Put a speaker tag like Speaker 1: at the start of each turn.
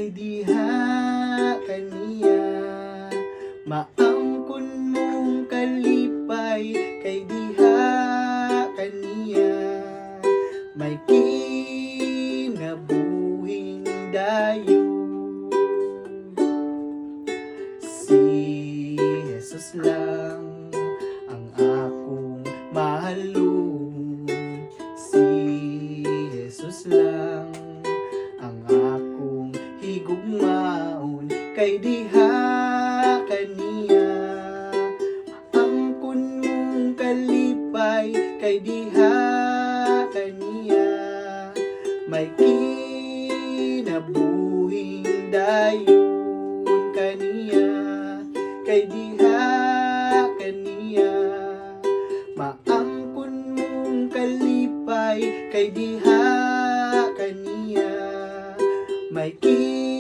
Speaker 1: diha kaniya, maangkon mong kalipay kay diha kaniya, may kinabuhing dayon. Si Jesus lang ang akong mahalon, si Jesus lang ang akong higugmaon kay diha kaniya, angkon mong kalipay kay diha kaniya, may kinabuhing dayon kaniya, kay diha kaniya, maangkon mong kalipay kay diha